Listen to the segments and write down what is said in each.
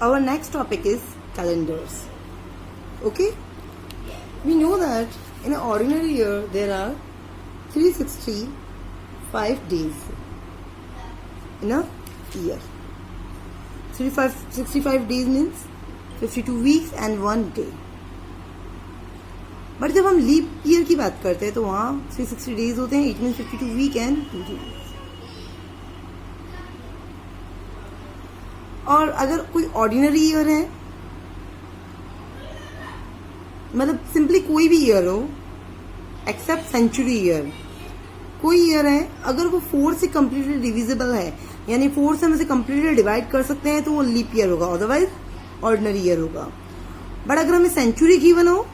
our next topic is calendars. Okay? We know that in an ordinary year there are 365 days in a year. 365 days means 52 weeks and 1 day. But जब हम leap year की बात करते हैं तो वहाँ 360 days होते हैं. It means 52 week and 2 days. और अगर कोई ऑर्डिनरी ईयर है, मतलब सिंपली कोई भी ईयर हो एक्सेप्ट सेंचुरी ईयर, कोई ईयर है अगर वो 4 से कम्प्लीटली डिविजिबल है, यानी 4 से हम इसे कम्प्लीटली डिवाइड कर सकते हैं, तो वो लीप ईयर होगा, अदरवाइज ऑर्डिनरी ईयर होगा. बट अगर हमें सेंचुरी गिवन हो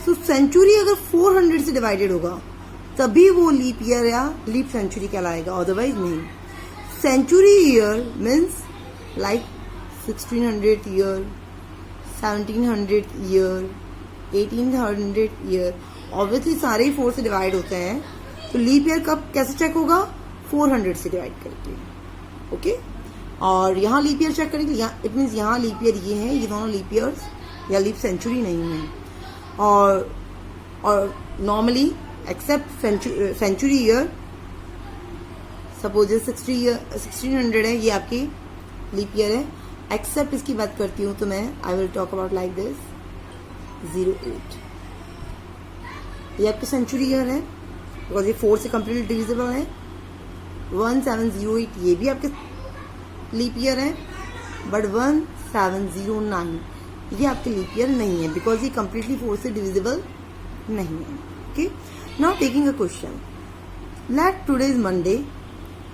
तो सेंचुरी अगर 400 से डिवाइडेड होगा तभी वो लीप ईयर या लीप सेंचुरी कहलाएगा, अदरवाइज नहीं. Century year means like 1600 year, 1700 year, 1800 year. Obviously सारे ही 4 से डिवाइड होते हैं, तो लीप ईयर कब कैसे चेक होगा? 400 से डिवाइड करके. ओके, और यहाँ लीप ईयर चेक करेंगे. इट मीन्स यहाँ लीप ईयर ये है, ये दोनों लीप ईयर्स या लीप सेंचुरी नहीं है. और normally except century year, suppose 1600 है, ये आपकी लीप ईयर है. एक्सेप्ट इसकी बात करती हूँ तो मैं I will talk about like this 08. ये आपकी सेंचुरी ईयर है बिकॉज ये 4 से कम्प्लीटली डिविजिबल है. 1708 ये भी आपके लीप ईयर है, बट 1709 ये आपके लीप ईयर नहीं है बिकॉज ये कम्प्लीटली 4 से डिविजिबल नहीं है. Okay, now taking a question. Let today is Monday.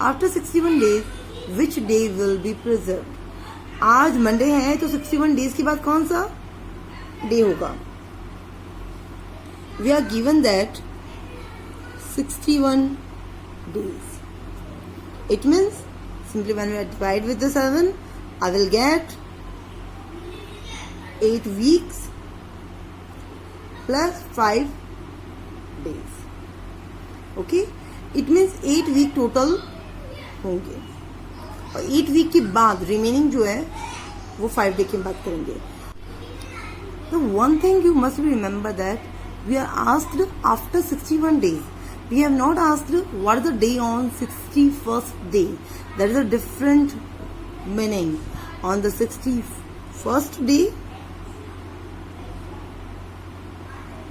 After 61 days which day will be preserved. आज मंडे है तो 61 डेज के बाद कौन सा डे होगा? We are given that 61 days. It means simply when we divide with the 7, I will get 8 weeks plus 5 days. Okay? It means 8 week total होंगे, और 8 week के बाद रिमेनिंग जो है वो 5 day की बात करेंगे. The one thing you must remember that we are asked after 61 days. We have not asked what is the day on 61st day. That is a different meaning. On the 61st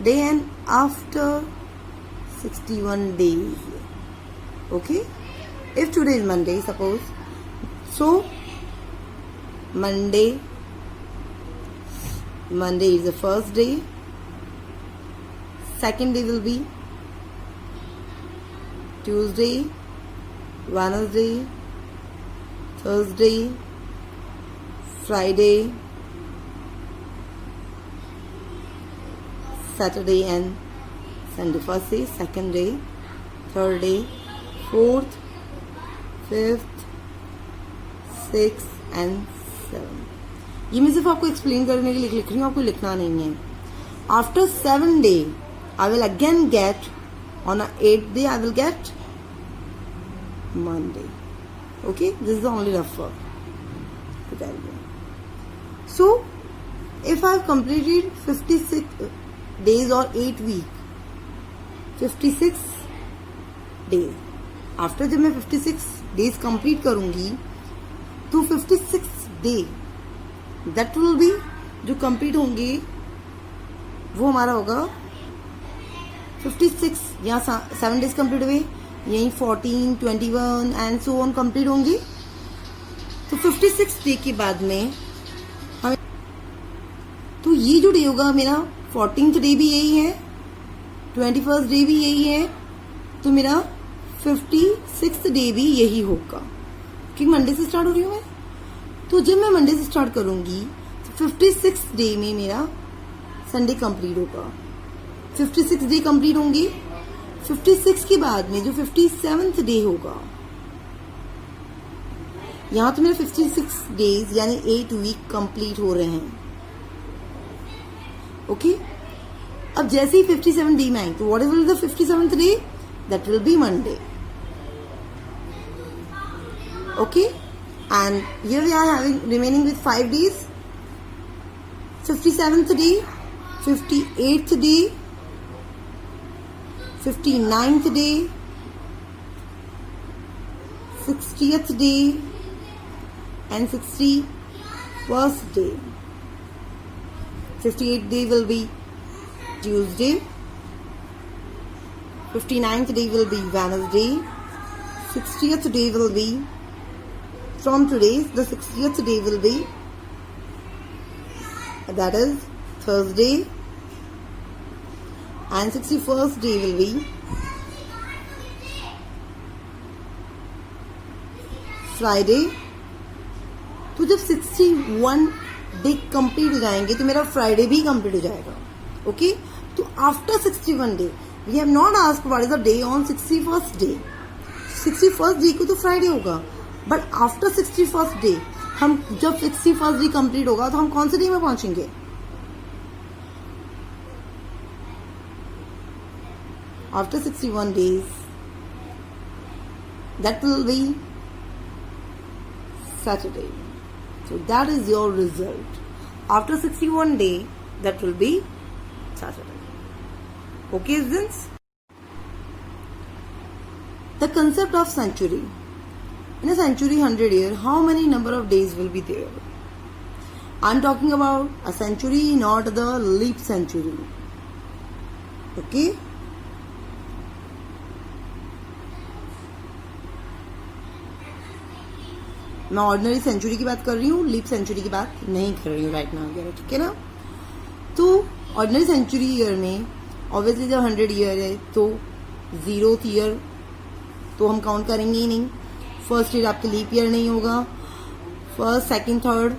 day and after 61 days. Okay? If today is Monday, suppose, so Monday is the first day. Second day will be Tuesday, Wednesday, Thursday, Friday, Saturday and Sunday. First day, second day, third day, fourth, fifth, sixth and seventh. ये मैं सिर्फ आपको explain करने के लिए लिख रही हूँ, आपको लिखना नहीं है. After 7 day, I will again get, on a 8th day I will get Monday. Okay, this is the only rough work to tell you. So if I have completed 56 days or 8 week, 56 days, after जब मैं 56 days complete करूंगी तो 56 day that will be जो complete होंगे वो हमारा होगा 56. यहाँ 7 days कंप्लीट हुए, यहीं 14, 21 एंड सो ऑन कंप्लीट होंगी. तो 56 डे के बाद में हमें, तो ये जो डे होगा मेरा 14th डे भी यही है, 21st डे भी यही है, तो मेरा 56th डे भी यही होगा क्योंकि मंडे से स्टार्ट हो रही हूँ मैं. तो जब मैं मंडे से स्टार्ट करूंगी तो 56 डे में मेरा संडे कंप्लीट होगा. 56 डे कंप्लीट होंगी. 56 के बाद में जो 57th डे होगा, यहां तो मेरे 56 डेज यानी 8 वीक कंप्लीट हो रहे हैं. ओके, अब जैसे ही 57 डे में आएंगे तो what will the 57th day? That will be Monday. Okay, And here we are having remaining with 5 days. 57th day, 58th day, 59th day, 60th day and 61st day. 58th day will be Tuesday. 59th day will be Wednesday. 60th day will be from today. The 60th day will be, that is Thursday, and 61st day will be Friday. तो जब 61 day complete हो जाएंगे तो मेरा Friday भी complete हो जाएगा. Okay, तो after 61 day we have not asked what is the day on 61st day. 61st day को तो फ्राइडे होगा, बट आफ्टर 61st डे हम जब 61st डे कंप्लीट होगा तो हम कौन से डे में पहुंचेंगे? After 61 days, that will be Saturday. So that is your result. After 61 day, that will be Saturday. Okay, students? The concept of century. In a century, 100 year, how many number of days will be there? I'm talking about a century, not the leap century. Okay? मैं ordinary century की बात कर रही हूँ, leap century की बात नहीं कर रही हूँ राइट नाउ. ठीक है ना? तो ऑर्डिनरी सेंचुरी ईयर में ऑब्वियसली जब 100 ईयर है तो 0th ईयर तो हम काउंट करेंगे ही नहीं. फर्स्ट ईयर आपके लीप ईयर नहीं होगा. फर्स्ट, सेकंड, थर्ड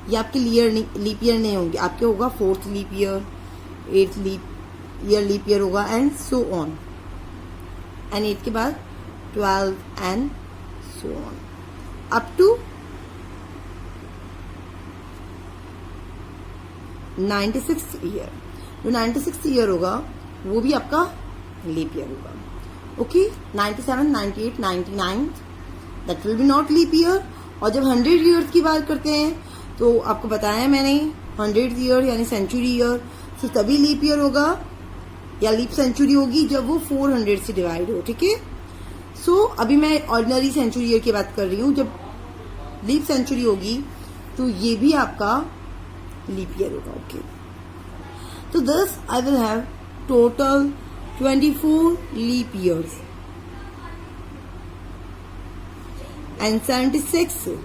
ये आपके लीप ईयर नहीं होंगे. आपके होगा 4th leap year, 8th leap year होगा, एंड सो ऑन. एंड 8 के बाद 12 and so on up to 96th year. जो 96th ईयर होगा वो भी आपका लीप ईयर होगा. Okay, 97, 98, 99 that will be not leap year. और जब 100 ईयर्स की बात करते हैं तो आपको बताया मैंने 100th ईयर यानी सेंचुरी ईयर सिर्फ तभी लीप ईयर होगा या लीप सेंचुरी होगी जब वो 400 से डिवाइड हो. ठीक है? सो अभी मैं ऑर्डिनरी सेंचुरी ईयर की बात कर रही हूँ. जब लीप सेंचुरी होगी तो ये भी आपका लीप ईयर होगा. ओके, तो thus I will have total 24 leap years and 76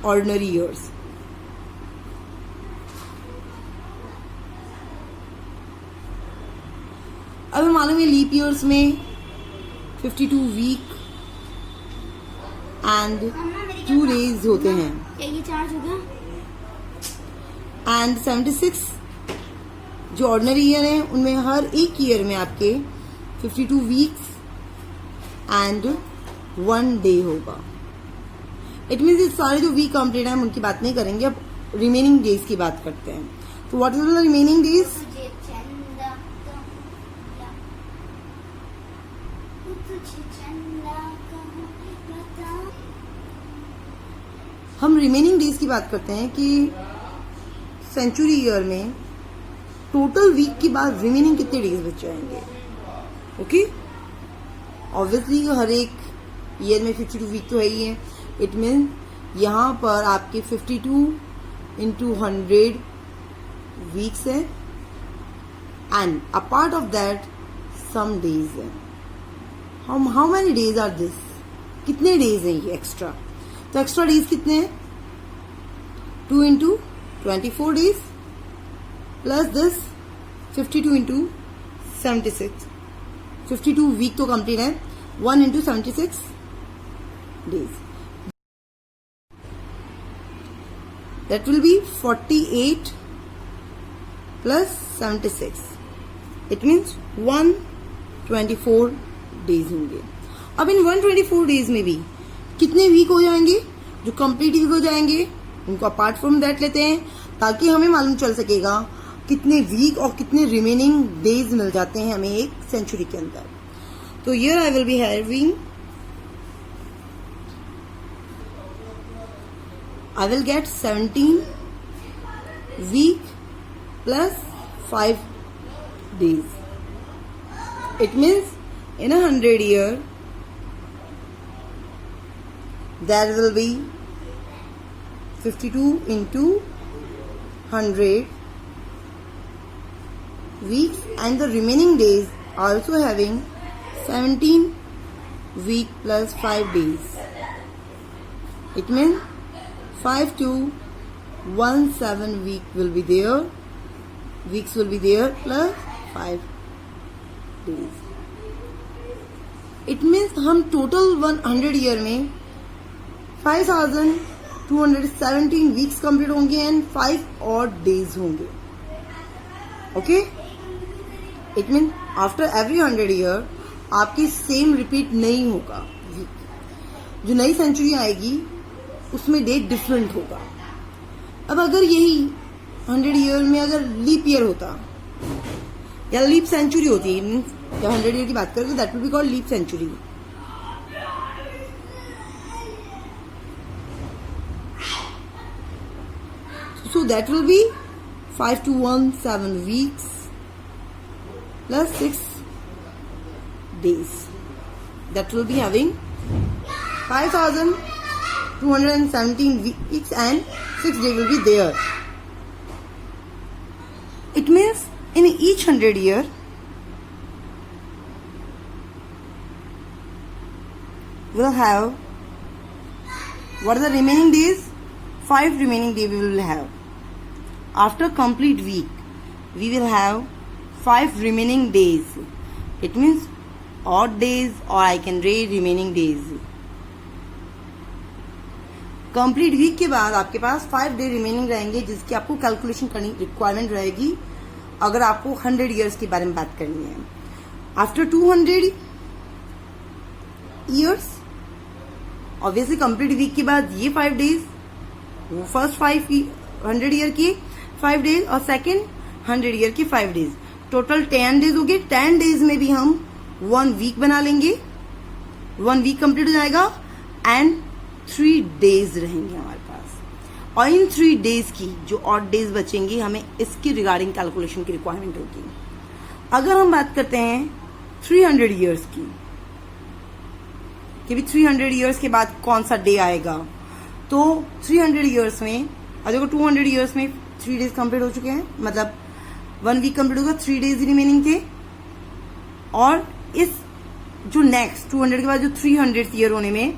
ordinary years. अब मालूम है लीप ईयर्स में 52 वीक एंड 2 days होते हैं. क्या ये चार्ज हो गया? एंड 76 जो ऑर्डिनरी ईयर है उनमें हर एक ईयर में आपके 52 वीक्स एंड 1 डे होगा. इट मीन्स ये सारे जो वीक कंप्लीट हैं हम उनकी बात नहीं करेंगे. अब रिमेनिंग डेज की बात करते हैं. तो what is the remaining days? हम रिमेनिंग डेज की बात करते हैं कि सेंचुरी ईयर में टोटल वीक के बाद रिमेनिंग कितने डेज बच जाएंगे. ओके, ऑब्वियसली हर एक ईयर में 52 वीक तो है ही है. इट मीन यहाँ पर आपके 52 into 100 वीक्स है and a part of that some days है. How many days are this? कितने डेज हैं ये एक्स्ट्रा? तो एक्स्ट्रा डेज कितने हैं? 2 into 24 days plus this 52 into 76. 52 week तो कंप्लीट है. 1 into 76 days. That will be 48 plus 76. It means 124 days होंगे. अब इन 124 डेज में भी कितने वीक हो जाएंगे? जो कंप्लीट वीक हो जाएंगे उनको अपार्ट फ्रॉम दैट लेते हैं ताकि हमें मालूम चल सकेगा कितने वीक और कितने रिमेनिंग डेज मिल जाते हैं हमें एक सेंचुरी के अंदर. तो here I will be having I will get 17 week plus 5 days. It means in a 100 year, there will be 52 into 100 weeks, and the remaining days also having 17 week plus 5 days. It means 5 to 17 week will be there, weeks will be there plus 5 days. It means हम total 100 year में 5217 weeks complete होंगे and 5 odd days होंगे. Okay? It means after every 100 year आपकी same repeat नहीं होगा week. जो नई century आएगी उसमें डेट डिफरेंट होगा. अब अगर यही 100 ईयर में अगर लीप ईयर होता या लीप सेंचुरी होती, जब 100 ईयर की बात करें तो that will be called leap century. So that will be 5217 weeks plus 6 days. That will be having 5217 weeks and 6 days will be there. It means in each 100 year, we'll have, what are the remaining days? 5 remaining days we will have. After complete week, we will have 5 remaining days. It means odd days, or I can write remaining days. Complete week के बाद आपके पास 5 day remaining रहेंगे, जिसकी आपको calculation करनी requirement रहेगी अगर आपको 100 ईयर्स के बारे में बात करनी है. After 200 years, obviously complete week के बाद ये 5 डेज, वो फर्स्ट 100 ईयर की 5 डेज और सेकेंड 100 ईयर की 5 डेज, टोटल 10 डेज हो गए. 10 डेज में भी हम 1 वीक बना लेंगे, 1 वीक कंप्लीट हो जाएगा एंड 3 डेज रहेंगे हमारे पास. और इन 3 डेज की जो ऑड डेज बचेंगे, हमें इसकी रिगार्डिंग कैलकुलेशन की रिक्वायरमेंट होगी. अगर हम बात करते हैं 300 ईयर्स की, कि भी 300 ईयर्स के बाद कौन सा डे आएगा, तो 300 ईयर्स में, देखो 200 ईयर्स में 3 डेज कंप्लीट हो चुके हैं, मतलब 1 वीक कंप्लीट होगा, 3 डेज रिमेनिंग थे. और इस जो नेक्स्ट 200 के बाद जो 300 ईयर होने में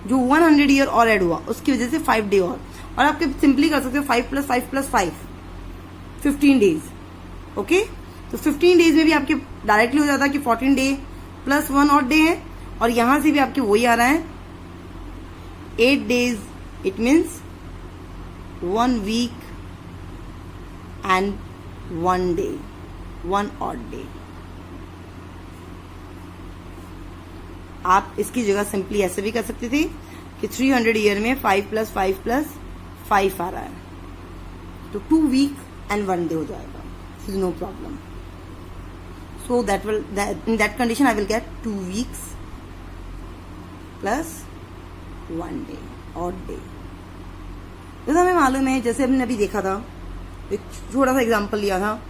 जो 100 ईयर और ऐड हुआ, उसकी वजह से 5 डे और आपके सिंपली कर सकते हो 5 + 5 + 5 15 डेज. ओके, तो 15 डेज में भी आपके डायरेक्टली हो जाता है कि 14 डे प्लस 1 और डे है, और यहां से भी आपके वही आ रहा है 8 days. It means 1 week and 1 day, 1 odd day. आप इसकी जगह सिंपली ऐसे भी कर सकते थे कि 300 ईयर में 5 + 5 + 5 आ रहा है, तो 2 वीक एंड 1 डे हो जाएगा. This is no problem. So that will, in that condition I will get 2 weeks plus 1 day, odd day. जैसा हमें मालूम है, जैसे हमने अभी देखा था, एक छोटा सा एग्जाम्पल लिया था,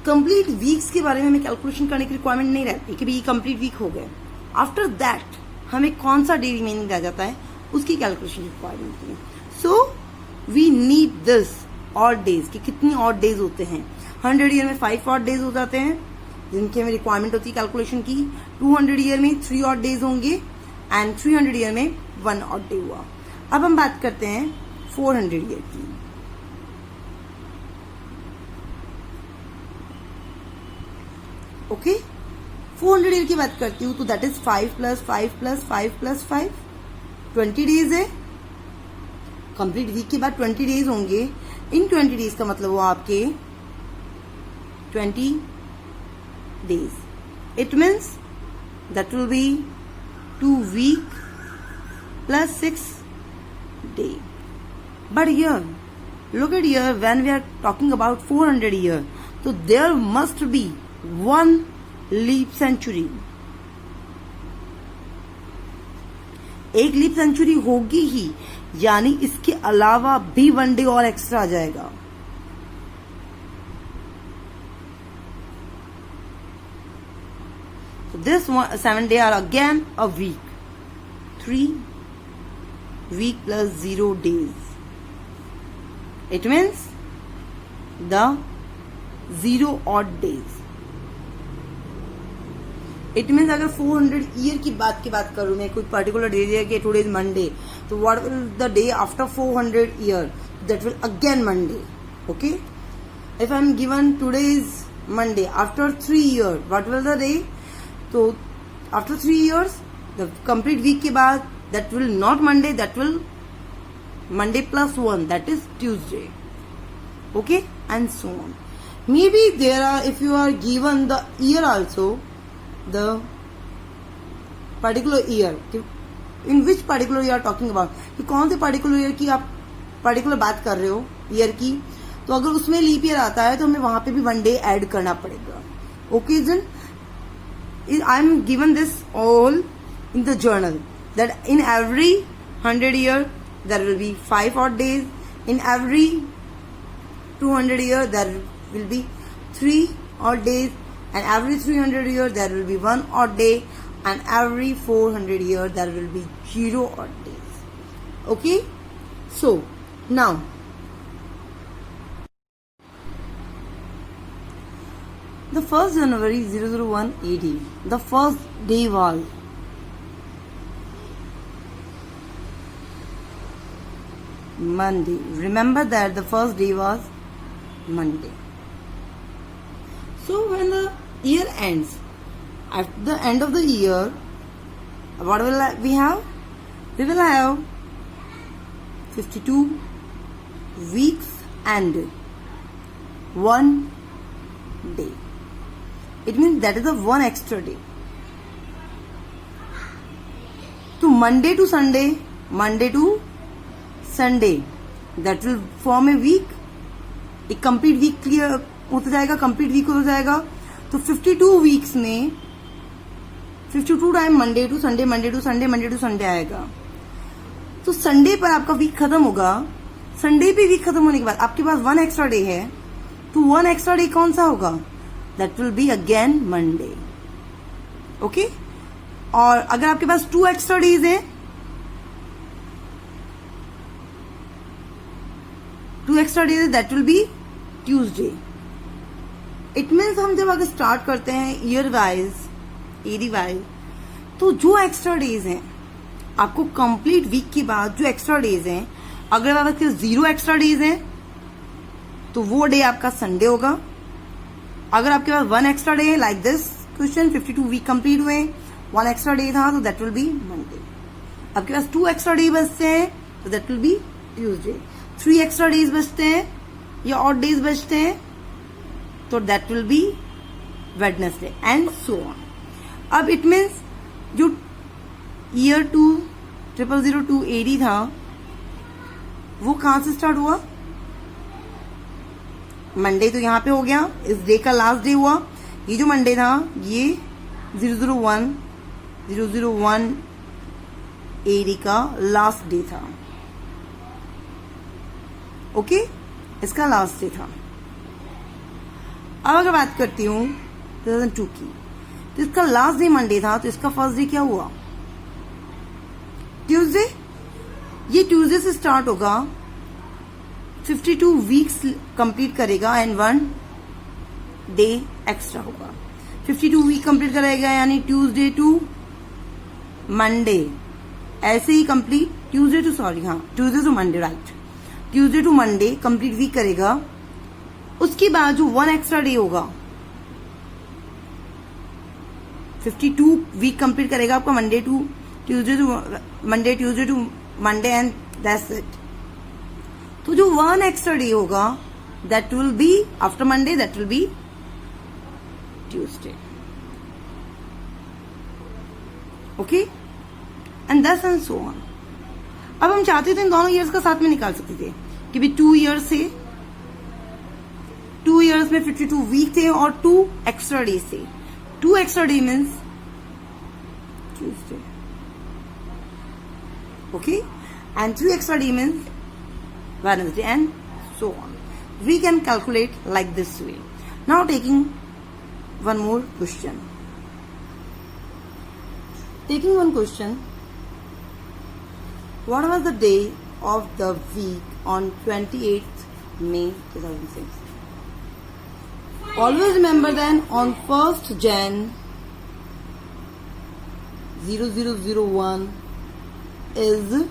कंप्लीट वीक्स के बारे में हमें कैलकुलेशन करने की रिक्वायरमेंट नहीं रहती कि भाई कंप्लीट वीक हो गए. आफ्टर दैट हमें कौन सा डे रिमेनिंग रह जाता है, उसकी कैलकुलेशन रिक्वायरमेंट होती है. So we need this odd days, कि कितनी ऑड डेज होते हैं. 100 ईयर में 5 ऑड डेज हो जाते हैं, जिनकी हमें रिक्वायरमेंट होती है कैलकुलेशन की. 200 ईयर में 3 ऑड डेज होंगे एंड 300 ईयर में 1 ऑड डे हुआ. अब हम बात करते हैं 400 ईयर की. ओके, 400 ईयर की बात करती हूँ, तो दैट इज 5 + 5 + 5 + 5 20 डेज है. कंप्लीट वीक के बाद 20 डेज होंगे. इन 20 डेज का मतलब हुआ आपके 20 days. It means that will be 2 week plus 6 day. But here, look at here, when we are talking about 400 year, so there must be 1 leap century. एक leap century होगी ही. यानी इसके अलावा भी 1 डे और एक्स्ट्रा आ जाएगा। This 7 day are again a week. 3 week plus 0 days. It means the 0 odd days. It means अगर 400 year की बात करूं मैं, कोई पर्टिकुलर डे है कि टुडे इज मंडे, तो what will the day after 400 year, that will again Monday. Okay, if I am given today is Monday, after 3 year what will the day, तो after 3 years the complete week के बाद that will not Monday, that will Monday plus 1, that is Tuesday. Okay, and so on. Maybe there are, if you are given the year also, the particular year, in which particular you are talking about, कि कौन से particular year की आप particular बात कर रहे हो year की, तो अगर उसमें लीप ईयर आता है तो हमें वहां पे भी 1 डे ऐड करना पड़ेगा। Okay then, I am given this all in the journal that in every 100 year there will be 5 odd days, in every 200 year there will be 3 odd days, and every 300 year there will be 1 odd day, and every 400 year there will be 0 odd days. Okay, so now the 1st January 001 AD, the first day was Monday. Remember that the first day was Monday. So when the year ends, at the end of the year, what will we have? We will have 52 weeks and 1 day. It means that is the 1 extra day. So Monday to Sunday, that will form a week. एक complete week clear होता जाएगा, complete week हो जाएगा। तो 52 weeks में 52 time Monday to Sunday आएगा। तो Sunday पर आपका वीक खत्म होगा। Sunday पे वीक खत्म होने के बाद आपके पास 1 एक्स्ट्रा डे है, तो 1 एक्स्ट्रा डे कौन सा होगा? That will be again Monday. Okay? और अगर आपके पास 2 एक्स्ट्रा डेज हैं, 2 extra days, that will be Tuesday. It means हम जब अगर स्टार्ट करते हैं ईयर वाइज, एडी वाइज, तो जो एक्स्ट्रा डेज हैं आपको कंप्लीट वीक के बाद जो एक्स्ट्रा डेज हैं, अगर आपके 0 एक्स्ट्रा डेज हैं तो वो डे आपका संडे होगा। अगर आपके पास 1 एक्स्ट्रा डे है, like this question, 52 week complete हुए, 1 एक्स्ट्रा डे था, तो दैट विल बी मंडे। आपके पास 2 एक्स्ट्रा डे बचते हैं, तो that will be Tuesday. 3 extra days बचते हैं या ऑड डेज बचते हैं, तो that will B Wednesday, and so on. अब इट मीन्स जो ईयर 2002 AD था, वो कहां से स्टार्ट हुआ? मंडे तो यहाँ पे हो गया, इस डे का लास्ट डे हुआ। ये जो मंडे था, ये 001 AD का लास्ट डे था। ओके, इसका लास्ट डे था। अब अगर बात करती हूँ 2002 की, तो इसका लास्ट डे मंडे था, तो इसका फर्स्ट डे क्या हुआ? ट्यूसडे। ये ट्यूसडे से स्टार्ट होगा, 52 वीक्स कंप्लीट करेगा, एंड 1 डे एक्स्ट्रा होगा। 52 वीक कंप्लीट करेगा, यानी ट्यूसडे टू मंडे, ऐसे ही complete Tuesday to Monday, right, Tuesday to Monday complete week करेगा। उसके बाद जो 1 एक्स्ट्रा डे होगा, 52 वीक कंप्लीट करेगा आपका Monday to Tuesday to Monday, and that's it. तो जो 1 एक्स्ट्रा डे होगा, that will be after Monday, that will be Tuesday. Okay, and that's and so on. अब हम चाहते थे इन दोनों ईयर्स का साथ में निकाल सकते थे कि भी 2 ईयर्स से 2 ईयर्स में 52 वीक थे और 2 एक्स्ट्रा डे थे। 2 extra day means Tuesday. Okay, and 3 extra day means Wednesday, and so on. We can calculate like this way. Now taking one more question. Taking one question. What was the day of the week on 28th May 2006? Always remember then on 1st Jan 0001 is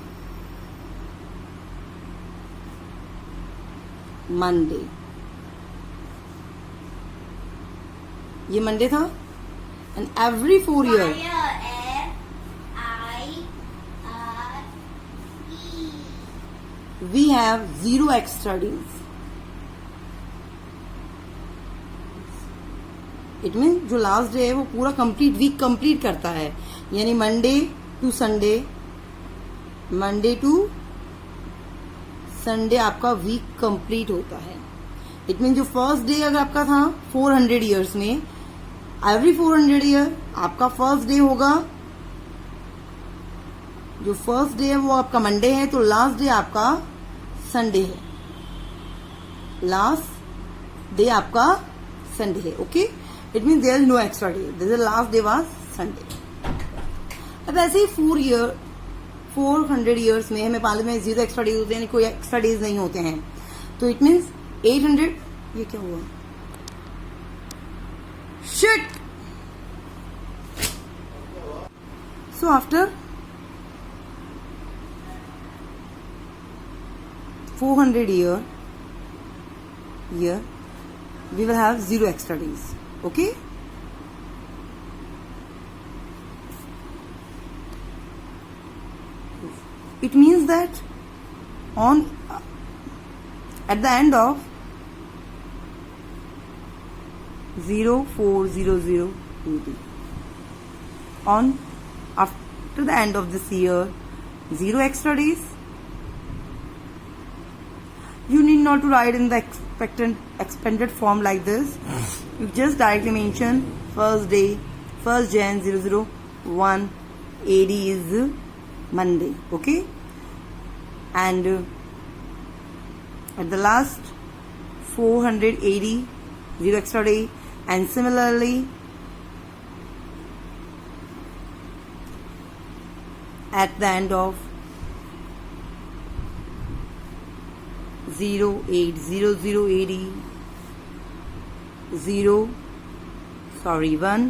Monday. ये Monday था, and every 4 year we have 0 extra days. It means जो last day है वो पूरा complete week complete करता है, यानी Monday to Sunday, Monday to Sunday आपका वीक कंप्लीट होता है. इट मीन जो फर्स्ट डे अगर आपका था 400 ईयर्स में, एवरी 400 ईयर आपका फर्स्ट डे होगा, जो फर्स्ट डे है वो आपका मंडे है, तो लास्ट डे आपका संडे है, लास्ट डे आपका संडे है. Okay, it mean there is no extra day, this last day was Sunday. अब ऐसे ही 400 ईयर्स में हमें मालूम है 0 एक्स्ट्रा डेज होते हैं, कोई एक्स्ट्रा डेज नहीं होते हैं, तो इट मीन्स 800. ये क्या हुआ? Shit. So after 400 year we will have 0 extra days. Okay, it means that on at the end of 0400 AD, on after the end of this year, 0 extra days. You need not to write in the expanded form like this. You just directly mention first day, 1st Jan 001 AD is Monday. Okay, and at the last 480 0 extra day, and similarly at the end of 0800 AD 1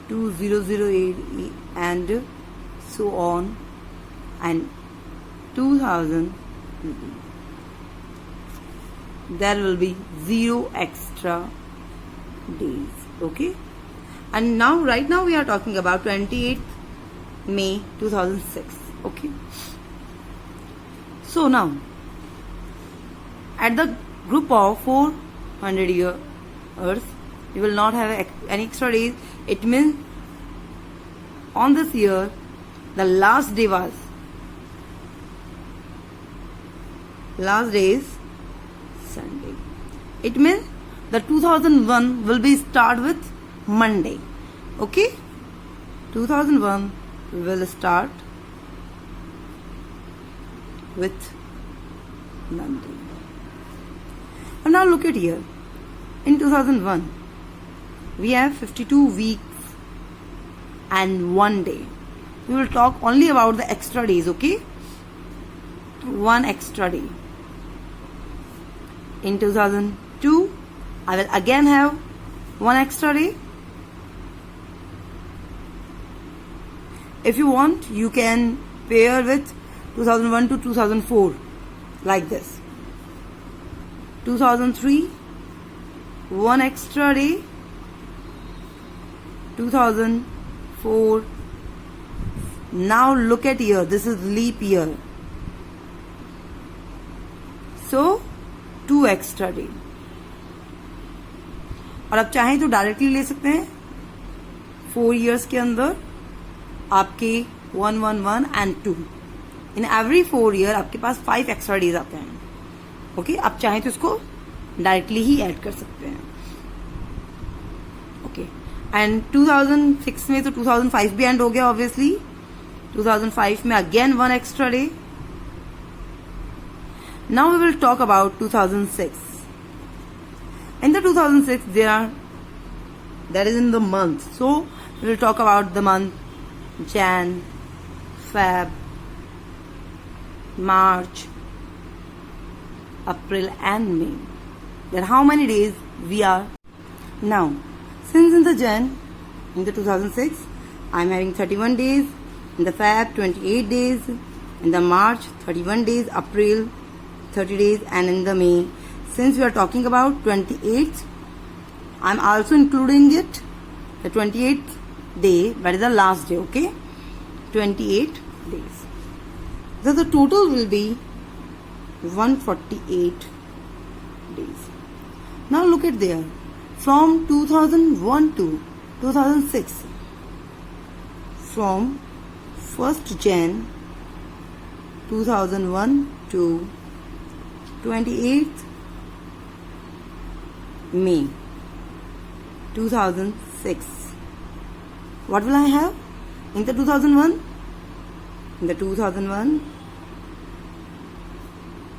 200 AD and so on, and 2000 AD. There will be 0 extra days. Okay, and now right now we are talking about 28th May 2006. Okay, so now at the group of 400 years, you will not have any extra days. It means on this year, the last day is Sunday. It means the 2001 will be start with Monday. Okay, 2001 will start with Monday. And now look at here. In 2001, we have 52 weeks and 1 day. We will talk only about the extra days. Okay, 1 extra day. In 2002, I will again have 1 extra day. If you want, you can pair with 2001 to 2004 like this. 2003, 1 extra day. 2004. Now look at here, this is leap year, so 2 extra day. और आप चाहें तो directly ले सकते हैं. 4 years के अंदर आपके 1 1 1 and 2. इन एवरी 4 year आपके पास 5 एक्स्ट्रा डेज आते हैं. ओके, आप चाहें तो इसको डायरेक्टली ही ऐड कर सकते हैं. ओके, एंड 2006 में तो 2005 भी एंड हो गया ऑब्वियसली. 2005 में again 1 extra day. Now we will talk about 2006. In the 2006, that is in the month. So we will talk about the month Jan, Feb, March, April and May. Then how many days we are now? Since in the Jan, in the 2006, I am having 31 days. In the Feb, 28 days. In the March, 31 days. April, 30 days. And in the May, since we are talking about 28th, I am also including it, the 28th day, that is the last day, okay? 28 days. So the total will be 148 days. Now look at there. From 2001 to 2006, from 1st Jan 2001 to 28th May 2006. What will I have in the 2001? In the 2001,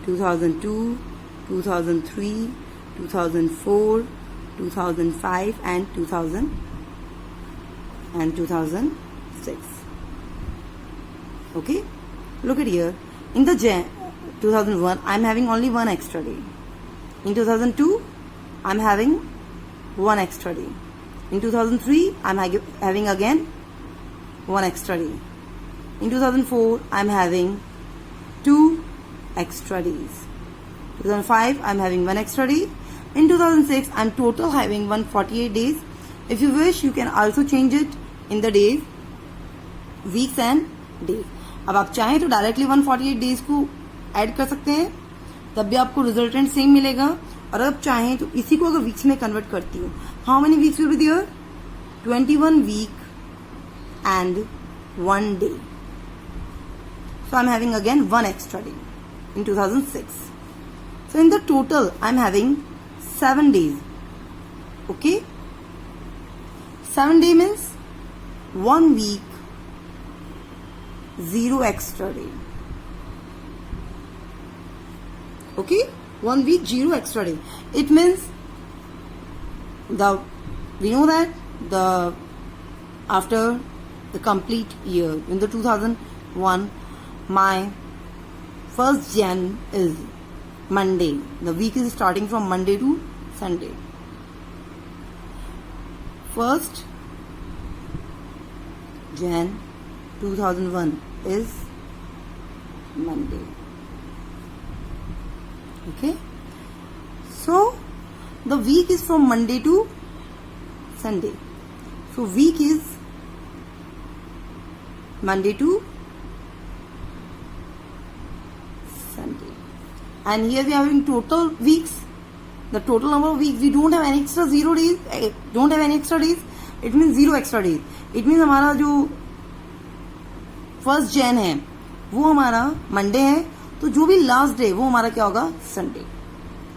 2002, 2003, 2004, 2005 and 2006. Okay, look at here. In the 2001, I am having only one extra day. In 2002, I am having one extra day. In 2003, I am having again one extra day. In 2004, I am having 2 extra days. 2005, I am having 1 extra day. In 2006, I am total having 148 days. If you wish, you can also change it in the days, weeks and days. अब आप चाहें तो directly 148 days को add कर सकते हैं, तब भी आपको रिजल्टेंट सेम मिलेगा. और अब चाहें तो इसी को अगर वीक्स में कन्वर्ट करती हूँ, how many weeks will be there? 21 week and 1 day. So I'm having again 1 extra day in 2006. So in the total, I'm having 7 days. Okay? 7 days means 1 week, 0 extra day. Okay? 1 week, 0 extra day. It means we know that after the complete year, in the 2001, my 1st Jan is Monday. The week is starting from Monday to Sunday. 1st Jan 2001 is Monday. Okay, so the week is from Monday to Sunday. So week is Monday to Sunday. And here we are having total weeks. The total number of weeks, we don't have any extra 0 days. Don't have any extra days. It means 0 extra days. It means हमारा जो 1st Jan है वो हमारा Monday है, तो जो भी last day वो हमारा क्या होगा? संडे,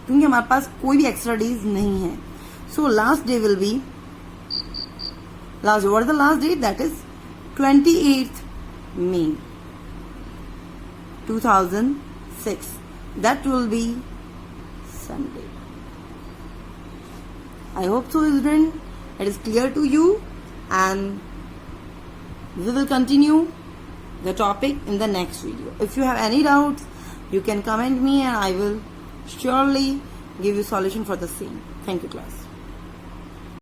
क्योंकि हमारे पास कोई भी एक्स्ट्रा डेज नहीं है. So last day will be what is the last day? That is 28th May 2006. That will be Sunday. I hope so, children, it is clear to you, and we will continue the topic in the next video. If you have any doubts, you can comment me and I will surely give you solution for the same. Thank you, class.